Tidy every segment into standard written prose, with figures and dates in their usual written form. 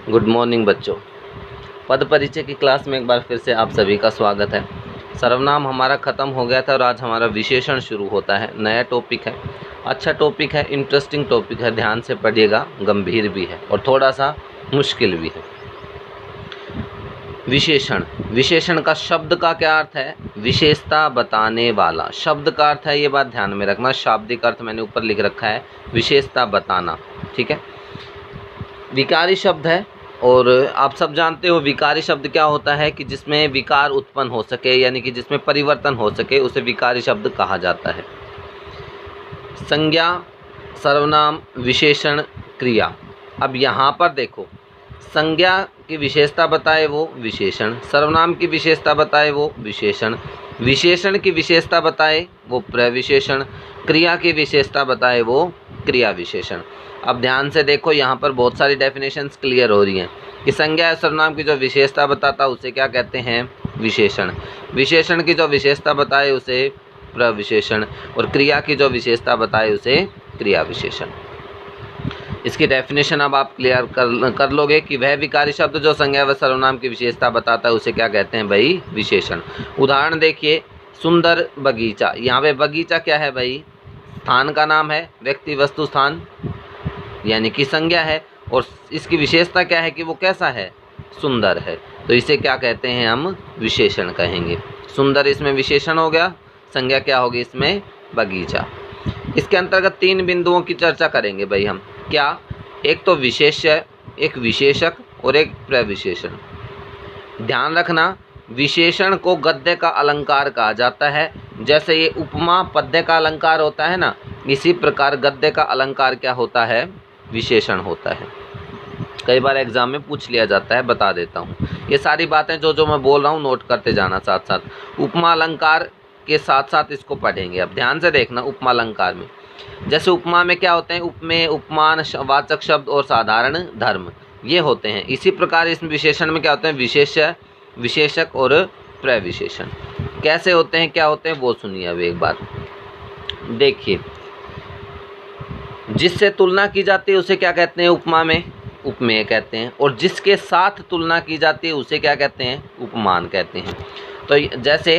Good morning बच्चों। पद परिचय की क्लास में एक बार फिर से आप सभी का स्वागत है। सर्वनाम हमारा ख़त्म हो गया था और आज हमारा विशेषण शुरू होता है। नया टॉपिक है, अच्छा टॉपिक है, इंटरेस्टिंग टॉपिक है, ध्यान से पढ़िएगा, गंभीर भी है और थोड़ा सा मुश्किल भी है। विशेषण, विशेषण का शब्द का क्या अर्थ है? विशेषता बताने वाला। शब्द का अर्थ है, ये बात ध्यान में रखना, शाब्दिक अर्थ मैंने ऊपर लिख रखा है, विशेषता बताना। ठीक है, विकारी शब्द है और आप सब जानते हो विकारी शब्द क्या होता है कि जिसमें विकार उत्पन्न हो सके, यानी कि जिसमें परिवर्तन हो सके, उसे विकारी शब्द कहा जाता है। संज्ञा, सर्वनाम, विशेषण, क्रिया। अब यहाँ पर देखो, संज्ञा की विशेषता बताए वो विशेषण, सर्वनाम की विशेषता बताए वो विशेषण, विशेषण की विशेषता बताए वो प्रविशेषण, क्रिया की विशेषता बताए वो क्रिया विशेषण। अब ध्यान से देखो, यहाँ पर बहुत सारी डेफिनेशंस क्लियर हो रही हैं कि संज्ञा या सर्वनाम की जो विशेषता बताता उसे क्या कहते हैं? विशेषण। विशेषण की जो विशेषता बताए उसे प्रविशेषण और क्रिया की जो विशेषता बताए उसे क्रिया विशेषण। इसकी डेफिनेशन अब आप क्लियर कर लोगे कि वह विकारी शब्द जो संज्ञा व सर्वनाम की विशेषता बताता है उसे क्या कहते हैं भाई? विशेषण। उदाहरण देखिए, सुंदर बगीचा। यहाँ पे बगीचा क्या है भाई? स्थान का नाम है, व्यक्ति वस्तु स्थान यानी कि संज्ञा है, और इसकी विशेषता क्या है कि वो कैसा है? सुंदर है। तो इसे क्या कहते हैं? हम विशेषण कहेंगे। सुंदर इसमें विशेषण हो गया, संज्ञा क्या होगी इसमें? बगीचा। इसके अंतर्गत 3 बिंदुओं की चर्चा करेंगे भाई हम। क्या? एक तो विशेष्य, एक विशेषक और एक प्रविशेषण। ध्यान रखना, विशेषण को गद्य का अलंकार कहा जाता है। जैसे ये उपमा पद्य का अलंकार होता है ना, इसी प्रकार गद्य का अलंकार क्या होता है? विशेषण होता है। कई बार एग्जाम में पूछ लिया जाता है, बता देता हूँ। ये सारी बातें जो मैं बोल रहा हूँ नोट करते जाना साथ साथ। उपमा अलंकार के साथ साथ इसको पढ़ेंगे। अब ध्यान से देखना, उपमा अलंकार में जैसे उपमा में क्या होते हैं? उपमेय, उपमान, वाचक शब्द और साधारण धर्म, ये होते हैं। इसी प्रकार इस विशेषण में क्या होते हैं? विशेष्य, विशेषक और प्रविशेषण। कैसे होते हैं, क्या होते हैं, वो सुनिए अब एक बार। देखिए, जिससे तुलना की जाती है उसे क्या कहते हैं? उपमा में उपमेय कहते हैं, और जिसके साथ तुलना की जाती है उसे क्या कहते हैं? उपमान कहते हैं। तो जैसे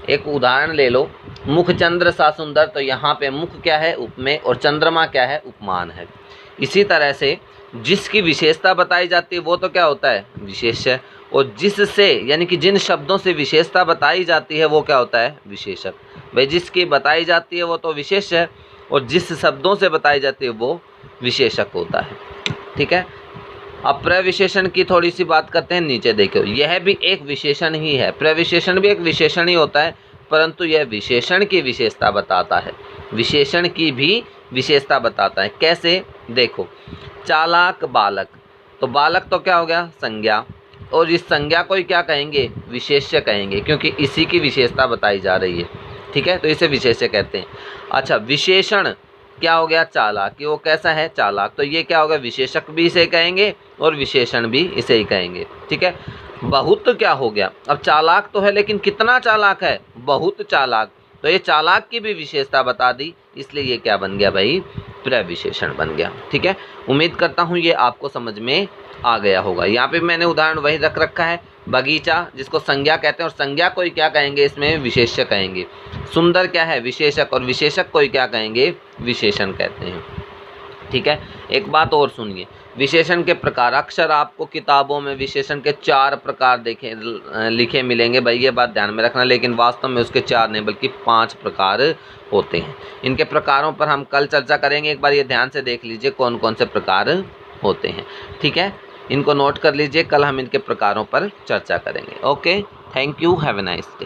एक उदाहरण ले लो, मुख चंद्र सा सुंदर, तो यहाँ पे मुख क्या है? उपमेय, और चंद्रमा क्या है? उपमान है। इसी तरह से जिसकी विशेषता बताई जाती है वो तो क्या होता है? विशेष्य, और जिससे यानी कि जिन शब्दों से विशेषता बताई जाती है वो क्या होता है? विशेषक। भाई जिसकी बताई जाती है वो तो विशेष है, और जिस शब्दों से बताई जाती है वो विशेषक होता है। ठीक है, अब प्रविशेषण की थोड़ी सी बात करते हैं। नीचे देखो, यह भी एक विशेषण ही है। प्रविशेषण भी एक विशेषण ही होता है, परंतु यह विशेषण की विशेषता बताता है। विशेषण की भी विशेषता बताता है। कैसे? देखो, चालाक बालक, तो बालक तो क्या हो गया? संज्ञा, और इस संज्ञा को ही क्या कहेंगे? विशेष्य कहेंगे, क्योंकि इसी की विशेषता बताई जा रही है। ठीक है, तो इसे विशेष्य कहते हैं। अच्छा, विशेषण क्या हो गया? चालाक, कि वो कैसा है? चालाक, तो ये क्या होगा? विशेषक भी इसे कहेंगे और विशेषण भी इसे ही कहेंगे। ठीक है, बहुत क्या हो गया? अब चालाक तो है, लेकिन कितना चालाक है? बहुत चालाक, तो ये चालाक की भी विशेषता बता दी, इसलिए ये क्या बन गया भाई? प्रविशेषण बन गया। ठीक है, उम्मीद करता हूँ ये आपको समझ में आ गया होगा। यहाँ पे मैंने उदाहरण वही रख रखा है, बगीचा जिसको संज्ञा कहते हैं, और संज्ञा को ही क्या कहेंगे? इसमें विशेष्य कहेंगे। सुंदर क्या है? विशेषक, और विशेषक को ही क्या कहेंगे? विशेषण कहते हैं। ठीक है, एक बात और सुनिए, विशेषण के प्रकार। अक्सर आपको किताबों में विशेषण के 4 प्रकार लिखे मिलेंगे भाई, ये बात ध्यान में रखना, लेकिन वास्तव में उसके 4 नहीं बल्कि 5 प्रकार होते हैं। इनके प्रकारों पर हम कल चर्चा करेंगे। एक बार ये ध्यान से देख लीजिए कौन कौन से प्रकार होते हैं। ठीक है, इनको नोट कर लीजिए, कल हम इनके प्रकारों पर चर्चा करेंगे। Okay, thank you, have a nice day.